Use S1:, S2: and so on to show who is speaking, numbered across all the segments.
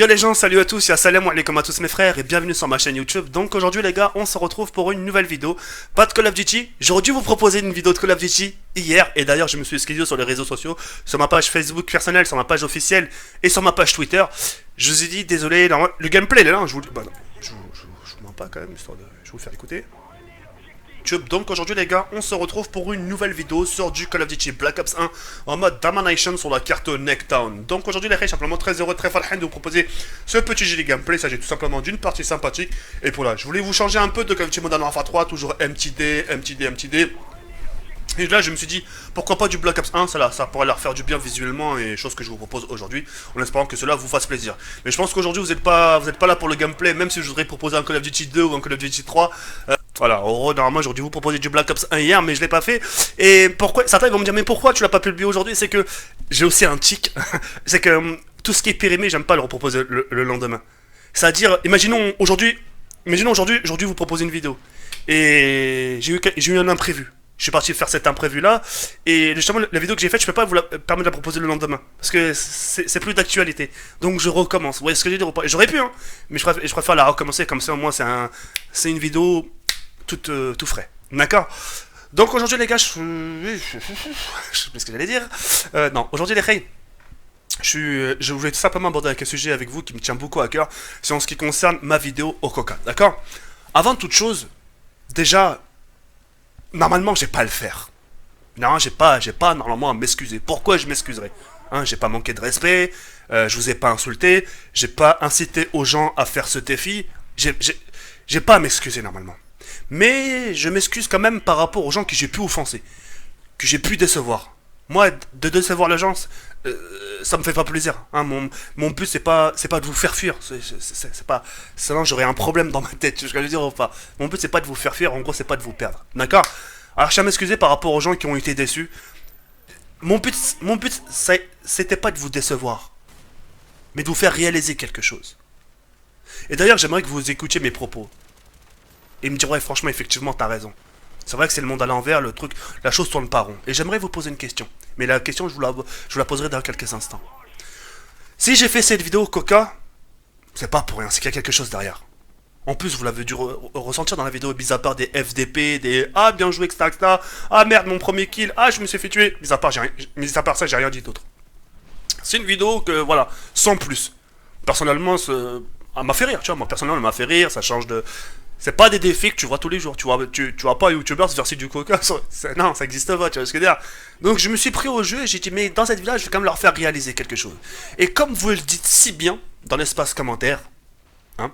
S1: Yo les gens, salut à tous, et assalamu alaikum à tous mes frères et bienvenue sur ma chaîne YouTube. Donc aujourd'hui les gars, on se retrouve pour une nouvelle vidéo. Pas de Call of Duty, j'aurais dû vous proposer une vidéo de Call of Duty hier. Et d'ailleurs je me suis excusé sur les réseaux sociaux, sur ma page Facebook personnelle, sur ma page officielle et sur ma page Twitter. Je vous ai dit désolé, le gameplay il est là, hein, je vous... Bah non, je vous mens pas quand même, histoire de... Je vais vous faire écouter. Donc aujourd'hui les gars, on se retrouve pour une nouvelle vidéo sur du Call of Duty Black Ops 1 en mode Domination sur la carte Necktown. Donc aujourd'hui les gars, je suis simplement très heureux, très farhan de vous proposer ce petit jeu de gameplay. Il s'agit tout simplement d'une partie sympathique. Et pour là, je voulais vous changer un peu de Call of Duty Modern Warfare 3, toujours MTD. Et là, je me suis dit, pourquoi pas du Black Ops 1, ça pourrait leur faire du bien visuellement, et chose que je vous propose aujourd'hui, en espérant que cela vous fasse plaisir. Mais je pense qu'aujourd'hui, vous n'êtes pas là pour le gameplay, même si je voudrais proposer un Call of Duty 2 ou un Call of Duty 3. Voilà, en gros, normalement, j'aurais dû vous proposer du Black Ops 1 hier, mais je l'ai pas fait. Et pourquoi, certains ils vont me dire, mais pourquoi tu l'as pas publié aujourd'hui? C'est que j'ai aussi un tic, c'est que tout ce qui est périmé, j'aime pas le reproposer le lendemain. C'est-à-dire, imaginons aujourd'hui, vous proposez une vidéo, et j'ai eu un imprévu. Je suis parti faire cet imprévu là, et justement la vidéo que j'ai faite, je peux pas vous la permettre de la proposer le lendemain, parce que c'est plus d'actualité. Donc je recommence. Vous voyez ce que je veux dire? J'aurais pu, hein, mais je préfère la recommencer, comme ça au moins c'est une vidéo tout frais. D'accord? Donc aujourd'hui les gars, je sais plus ce que j'allais dire. Non, aujourd'hui les gars, je voulais tout simplement aborder un sujet avec vous qui me tient beaucoup à cœur, c'est en ce qui concerne ma vidéo au Coca. D'accord? Avant toute chose, déjà, normalement, j'ai pas à le faire. Non, j'ai pas normalement à m'excuser. Pourquoi je m'excuserais? Hein, j'ai pas manqué de respect, je vous ai pas insulté, j'ai pas incité aux gens à faire ce défi, j'ai pas à m'excuser normalement. Mais je m'excuse quand même par rapport aux gens que j'ai pu offenser, que j'ai pu décevoir. Moi, de décevoir les gens, ça me fait pas plaisir. Hein. Mon but, c'est pas de vous faire fuir. C'est pas. Sinon, j'aurais un problème dans ma tête. Je vais le dire ou pas. Mon but, c'est pas de vous faire fuir. En gros, c'est pas de vous perdre. D'accord? Alors, je tiens à m'excuser par rapport aux gens qui ont été déçus. Mon but, c'était pas de vous décevoir, mais de vous faire réaliser quelque chose. Et d'ailleurs, j'aimerais que vous écoutiez mes propos et me dire, ouais, franchement, effectivement, t'as raison. C'est vrai que c'est le monde à l'envers, le truc, la chose tourne pas rond. Et j'aimerais vous poser une question. Mais la question, je vous la poserai dans quelques instants. Si j'ai fait cette vidéo Coca, c'est pas pour rien, c'est qu'il y a quelque chose derrière. En plus, vous l'avez dû ressentir dans la vidéo, mis à part des FDP, des ah bien joué, etc. Ah merde, mon premier kill, ah je me suis fait tuer. Mis à part ça, j'ai rien dit d'autre. C'est une vidéo que, voilà, sans plus. Personnellement, elle m'a fait rire, tu vois, moi personnellement, elle m'a fait rire, ça change de... C'est pas des défis que tu vois tous les jours. Tu vois pas un youtubeur se verser du coca. Non, ça existe pas, tu vois ce que je veux dire. Donc je me suis pris au jeu et j'ai dit, mais dans cette vidéo, je vais quand même leur faire réaliser quelque chose. Et comme vous le dites si bien dans l'espace commentaire, hein,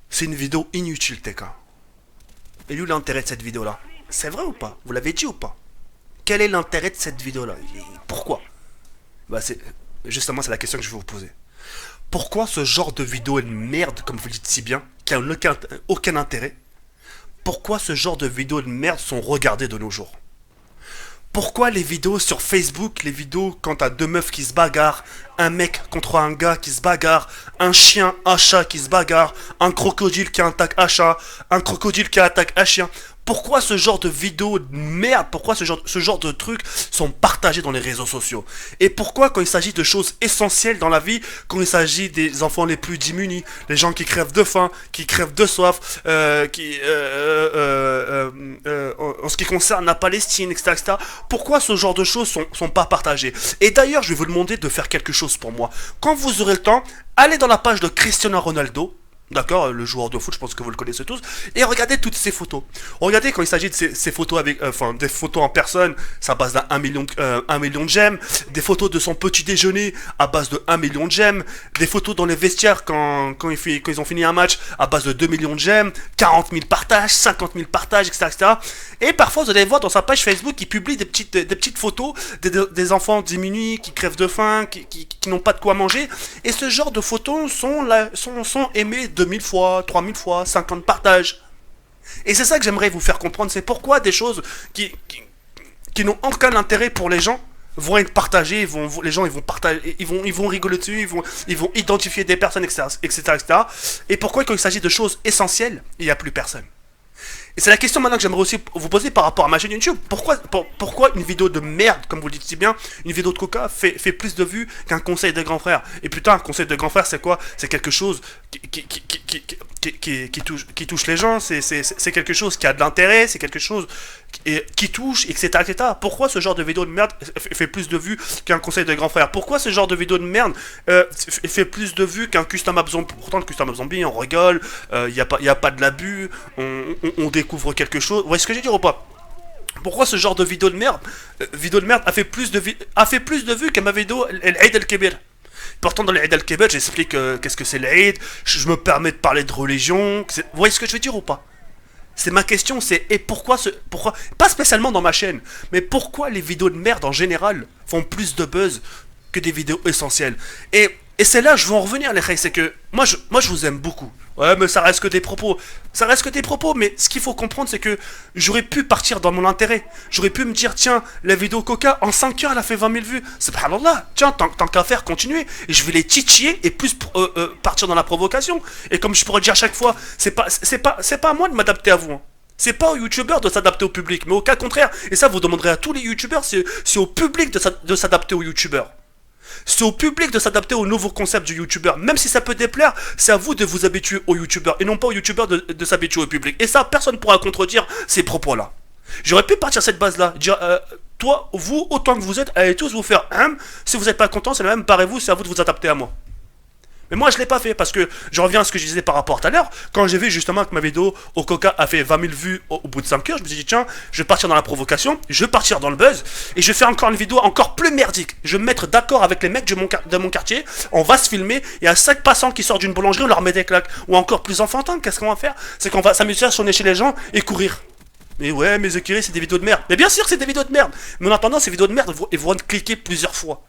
S1: c'est une vidéo inutile, TK. Et lui, l'intérêt de cette vidéo-là, c'est vrai ou pas? Vous l'avez dit ou pas? Quel est l'intérêt de cette vidéo-là? Pourquoi? Bah justement, c'est la question que je vais vous poser. Pourquoi ce genre de vidéo est une merde, comme vous le dites si bien, qui n'a aucun intérêt? Pourquoi ce genre de vidéos de merde sont regardées de nos jours? Pourquoi les vidéos sur Facebook, les vidéos quand t'as deux meufs qui se bagarrent, un mec contre un gars qui se bagarre, un chien, un chat qui se bagarre, un crocodile qui attaque un chat, un crocodile qui attaque un chien? Pourquoi ce genre de vidéos de merde, pourquoi ce genre de trucs sont partagés dans les réseaux sociaux? Et pourquoi quand il s'agit de choses essentielles dans la vie, quand il s'agit des enfants les plus démunis, les gens qui crèvent de faim, qui crèvent de soif, en ce qui concerne la Palestine, etc., pourquoi ce genre de choses sont pas partagées? Et d'ailleurs, je vais vous demander de faire quelque chose pour moi. Quand vous aurez le temps, allez dans la page de Cristiano Ronaldo, d'accord, le joueur de foot, je pense que vous le connaissez tous, et regardez toutes ces photos. Regardez quand il s'agit de ces photos avec, des photos en personne, ça base d'un million de j'aime, des photos de son petit déjeuner à base de 1 million de j'aime, des photos dans les vestiaires quand ils ont fini un match à base de 2 millions de j'aime, 40 000 partages, 50 000 partages, etc. Et parfois vous allez voir dans sa page Facebook qu'il publie des petites photos des enfants diminués qui crèvent de faim, qui n'ont pas de quoi manger, et ce genre de photos sont aimées 2000 fois, 3000 fois, 50 partages. Et c'est ça que j'aimerais vous faire comprendre, c'est pourquoi des choses qui n'ont aucun intérêt pour les gens vont être partagées, les gens ils vont partager, ils vont rigoler dessus, ils vont identifier des personnes, etc., etc. Et pourquoi quand il s'agit de choses essentielles, il n'y a plus personne. Et c'est la question maintenant que j'aimerais aussi vous poser par rapport à ma chaîne YouTube. Pourquoi une vidéo de merde, comme vous le dites si bien, une vidéo de Coca fait plus de vues qu'un conseil de grand frère? Et putain, un conseil de grand frère, c'est quoi? C'est quelque chose qui touche les gens, c'est quelque chose qui a de l'intérêt, c'est quelque chose qui touche, etc., etc. Pourquoi ce genre de vidéo de merde fait plus de vues qu'un conseil de grand frère? Pourquoi ce genre de vidéo de merde fait plus de vues qu'un custom app zombie? Pourtant, le custom app zombie, on rigole, il n'y a pas de l'abus, on découvre quelque chose. Vous voyez ce que je veux dire ou pas? Pourquoi ce genre de vidéo de merde a fait plus de vues que ma vidéo l'Aïd al-Kébir? Pourtant, dans l'Aïd al-Kébir, j'explique qu'est-ce que c'est l'Aïd, je me permets de parler de religion. Vous voyez ce que je veux dire ou pas? C'est ma question, c'est et pourquoi pas spécialement dans ma chaîne, mais pourquoi les vidéos de merde en général font plus de buzz que des vidéos essentielles? Et c'est là, je veux en revenir, les gars, c'est que moi je vous aime beaucoup. Ouais, mais ça reste que des propos. Ça reste que des propos, mais ce qu'il faut comprendre, c'est que j'aurais pu partir dans mon intérêt. J'aurais pu me dire, tiens, la vidéo Coca, en 5 heures, elle a fait 20 000 vues. Subhanallah, tiens, tant qu'à faire, continuer. Et je vais les titiller et plus partir dans la provocation. Et comme je pourrais dire à chaque fois, c'est pas à moi de m'adapter à vous. Hein. C'est pas aux youtubeurs de s'adapter au public, mais au cas contraire, et ça vous demanderez à tous les youtubeurs, c'est au public de s'adapter aux youtubeurs. C'est au public de s'adapter au nouveau concept du youtubeur. Même si ça peut déplaire, c'est à vous de vous habituer aux youtubeurs et non pas aux youtubeurs de s'habituer au public. Et ça, personne ne pourra contredire ces propos-là. J'aurais pu partir cette base-là, dire toi, vous, autant que vous êtes, allez tous vous faire si vous n'êtes pas content, c'est la même, parez-vous, c'est à vous de vous adapter à moi. Mais moi, je l'ai pas fait parce que je reviens à ce que je disais par rapport à tout à l'heure. Quand j'ai vu justement que ma vidéo au Coca a fait 20 000 vues au bout de 5 heures, je me suis dit, tiens, je vais partir dans la provocation, je vais partir dans le buzz et je vais faire encore une vidéo encore plus merdique. Je vais me mettre d'accord avec les mecs de mon quartier, on va se filmer et à 5 passants qui sortent d'une boulangerie, on leur met des claques. Ou encore plus enfantin, qu'est-ce qu'on va faire? C'est qu'on va s'amuser à sonner chez les gens et courir. Mais ouais, mais Zekiri, c'est des vidéos de merde. Mais bien sûr que c'est des vidéos de merde. Mais en attendant, ces vidéos de merde, ils vont cliquer plusieurs fois.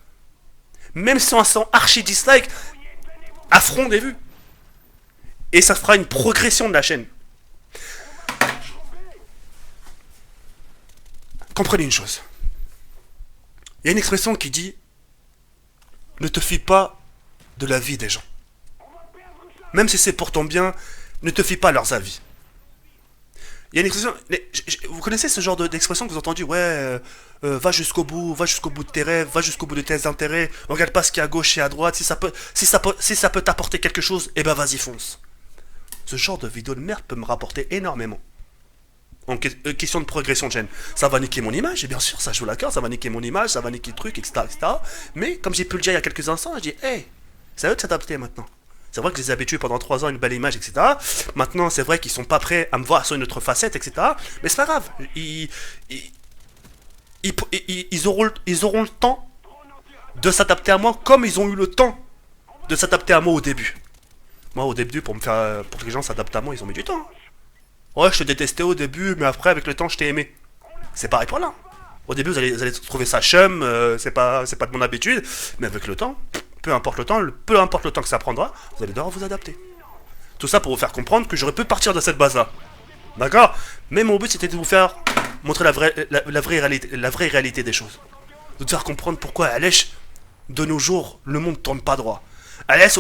S1: Même si on sent archi dislike, affront des vues. Et ça fera une progression de la chaîne. Comprenez une chose. Il y a une expression qui dit ne te fie pas de la vie des gens. Même si c'est pour ton bien, ne te fie pas à leurs avis. Il y a une expression. Vous connaissez ce genre d'expression que vous avez entendu? Ouais, va jusqu'au bout de tes rêves, va jusqu'au bout de tes intérêts, regarde pas ce qu'il y a à gauche et à droite, si ça peut t'apporter quelque chose, eh ben vas-y fonce. Ce genre de vidéo de merde peut me rapporter énormément. En question de progression de chaîne. Ça va niquer mon image, et bien sûr, ça joue la carte, ça va niquer mon image, ça va niquer le truc, etc., etc. Mais comme j'ai pu le dire il y a quelques instants, je dis, hey, c'est à eux de s'adapter maintenant. C'est vrai que je les ai habitués pendant 3 ans à une belle image, etc. Maintenant, c'est vrai qu'ils sont pas prêts à me voir sur une autre facette, etc. Mais c'est pas grave. Ils auront le temps de s'adapter à moi comme ils ont eu le temps de s'adapter à moi au début. Moi, au début, pour que les gens s'adaptent à moi, ils ont mis du temps. Ouais, je te détestais au début, mais après, avec le temps, je t'ai aimé. C'est pareil pour là. Au début, vous allez trouver ça chum, c'est pas de mon habitude, mais avec le temps, peu importe le temps que ça prendra, vous allez devoir vous adapter. Tout ça pour vous faire comprendre que j'aurais pu partir de cette base-là. D'accord? Mais mon but, c'était de vous faire montrer la vraie réalité des choses. De vous faire comprendre pourquoi à Lèche, de nos jours, le monde ne tourne pas droit. À Lèche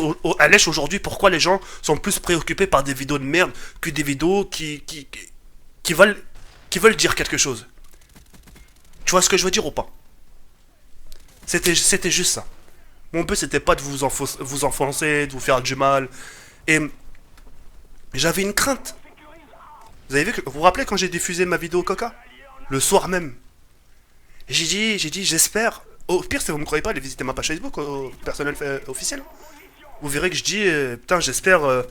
S1: aujourd'hui, pourquoi les gens sont plus préoccupés par des vidéos de merde que des vidéos qui veulent dire quelque chose. Tu vois ce que je veux dire ou pas? C'était juste ça. Mon but, c'était pas de vous enfoncer, de vous faire du mal. Et j'avais une crainte. Vous vous rappelez quand j'ai diffusé ma vidéo Coca? Le soir même. J'ai dit, j'espère. Au pire, si vous me croyez pas, allez visiter ma page Facebook au personnel officiel. Vous verrez que je dis, putain, j'espère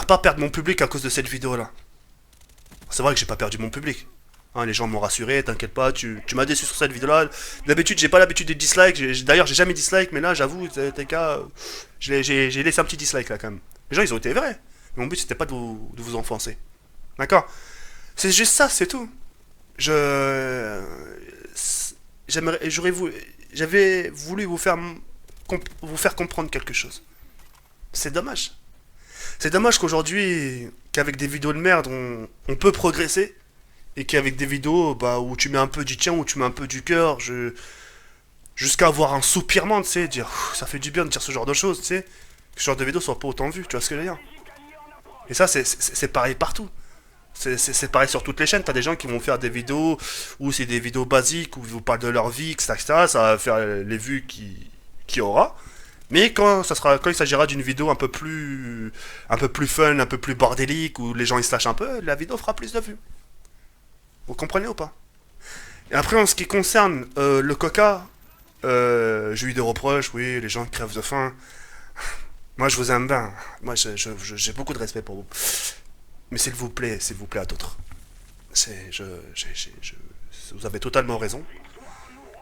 S1: pas perdre mon public à cause de cette vidéo-là. C'est vrai que j'ai pas perdu mon public. Hein, les gens m'ont rassuré, t'inquiète pas, tu m'as déçu sur cette vidéo-là. D'habitude, j'ai pas l'habitude des dislikes. D'ailleurs, j'ai jamais dislike, mais là, j'avoue, TK, j'ai laissé un petit dislike là quand même. Les gens, ils ont été vrais. Mais mon but, c'était pas de vous enfoncer. D'accord? C'est juste ça, c'est tout. J'avais voulu vous faire comprendre quelque chose. C'est dommage. C'est dommage qu'aujourd'hui, qu'avec des vidéos de merde, on peut progresser. Et qu'avec des vidéos où tu mets un peu du tien, où tu mets un peu du cœur, jusqu'à avoir un soupirement, tu sais, dire ça fait du bien de dire ce genre de choses, tu sais, que ce genre de vidéos soit pas autant vues, tu vois ce que je veux dire. Et ça, c'est pareil partout. C'est pareil sur toutes les chaînes. T'as des gens qui vont faire des vidéos où c'est des vidéos basiques, où ils vous parlent de leur vie, etc. Ça va faire les vues qui aura. Mais quand il s'agira d'une vidéo un peu plus fun, un peu plus bordélique, où les gens ils se lâchent un peu, la vidéo fera plus de vues. Vous comprenez ou pas? Et après, en ce qui concerne le coca, j'ai eu des reproches, oui, les gens crèvent de faim. Moi, je vous aime bien. Moi, j'ai beaucoup de respect pour vous. Mais s'il vous plaît à d'autres. C'est, je- Vous avez totalement raison.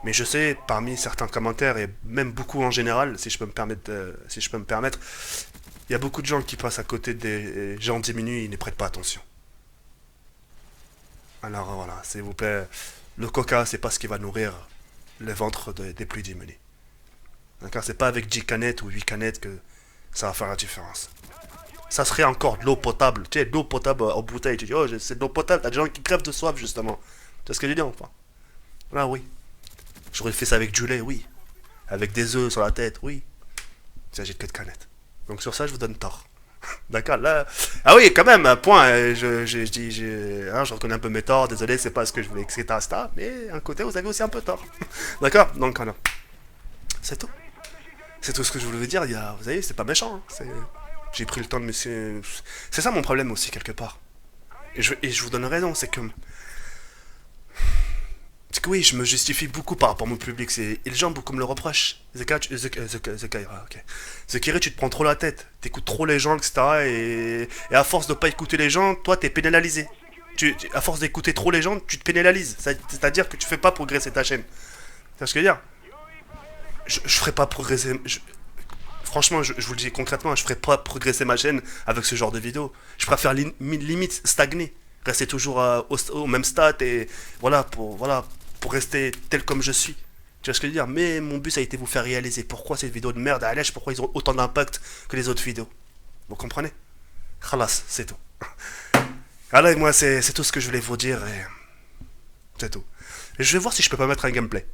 S1: Mais je sais, parmi certains commentaires, et même beaucoup en général, si je peux me permettre, il y a beaucoup de gens qui passent à côté des gens diminués, ils ne prêtent pas attention. Alors voilà, s'il vous plaît, le coca, c'est pas ce qui va nourrir le ventre des plus démunis. D'accord? C'est pas avec 10 canettes ou 8 canettes que ça va faire la différence. Ça serait encore de l'eau potable. Tu sais, de l'eau potable en bouteille. Tu dis, oh, c'est de l'eau potable. T'as des gens qui crèvent de soif, justement. Tu vois ce que je dis, enfin? Ah oui. J'aurais fait ça avec du lait, oui. Avec des œufs sur la tête, oui. Il s'agit que de canettes. Donc sur ça, je vous donne tort. D'accord, là. Ah oui, quand même, un point. Je reconnais un peu mes torts. Désolé, c'est pas ce que je voulais, etc., etc. Mais un côté, vous avez aussi un peu tort. D'accord? Donc voilà. C'est tout. C'est tout ce que je voulais vous dire. Vous savez, c'est pas méchant. Hein. J'ai pris le temps de me. C'est ça mon problème aussi, quelque part. Et je vous donne raison, c'est que oui, je me justifie beaucoup par rapport à mon public. Et les gens beaucoup me le reprochent. Zekira, ok. Zekira, tu te prends trop la tête. T'écoutes trop les gens, etc. Et à force de pas écouter les gens, toi, t'es pénalisé. À force d'écouter trop les gens, tu te pénalises. C'est-à-dire que tu fais pas progresser ta chaîne. Tu vois ce que je veux dire? Je ferai pas progresser. Franchement, je vous le dis concrètement, je ferai pas progresser ma chaîne avec ce genre de vidéo. Je préfère limite stagner. Rester toujours au même stade et voilà, pour rester tel comme je suis. Tu vois ce que je veux dire? Mais mon but ça a été de vous faire réaliser pourquoi ces vidéos de merde à Alèche, pourquoi ils ont autant d'impact que les autres vidéos. Vous comprenez? Khalas, c'est tout. Allez, moi c'est tout ce que je voulais vous dire et c'est tout. Et je vais voir si je peux pas mettre un gameplay.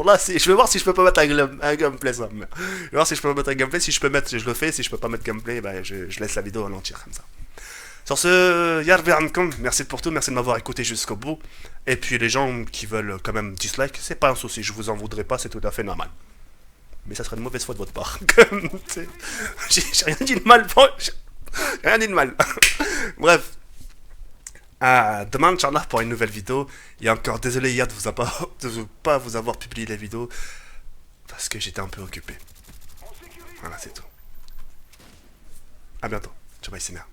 S1: Là, je vais voir si je peux pas mettre un gameplay ça. Je vais voir si je peux pas mettre un gameplay. Si je peux mettre, je le fais. Si je peux pas mettre gameplay, bah, je laisse la vidéo en entière comme ça. Sur ce, Yarbiankom, merci pour tout, merci de m'avoir écouté jusqu'au bout. Et puis les gens qui veulent quand même dislike, c'est pas un souci, je vous en voudrais pas, c'est tout à fait normal. Mais ça serait une mauvaise foi de votre part. J'ai rien dit de mal, j'ai rien dit de mal. Bref. Demain, Inch'Allah, pour une nouvelle vidéo. Et encore, désolé hier de pas vous avoir publié la vidéo. Parce que j'étais un peu occupé. Voilà, c'est tout. A bientôt. Ciao, bye, c'est merde.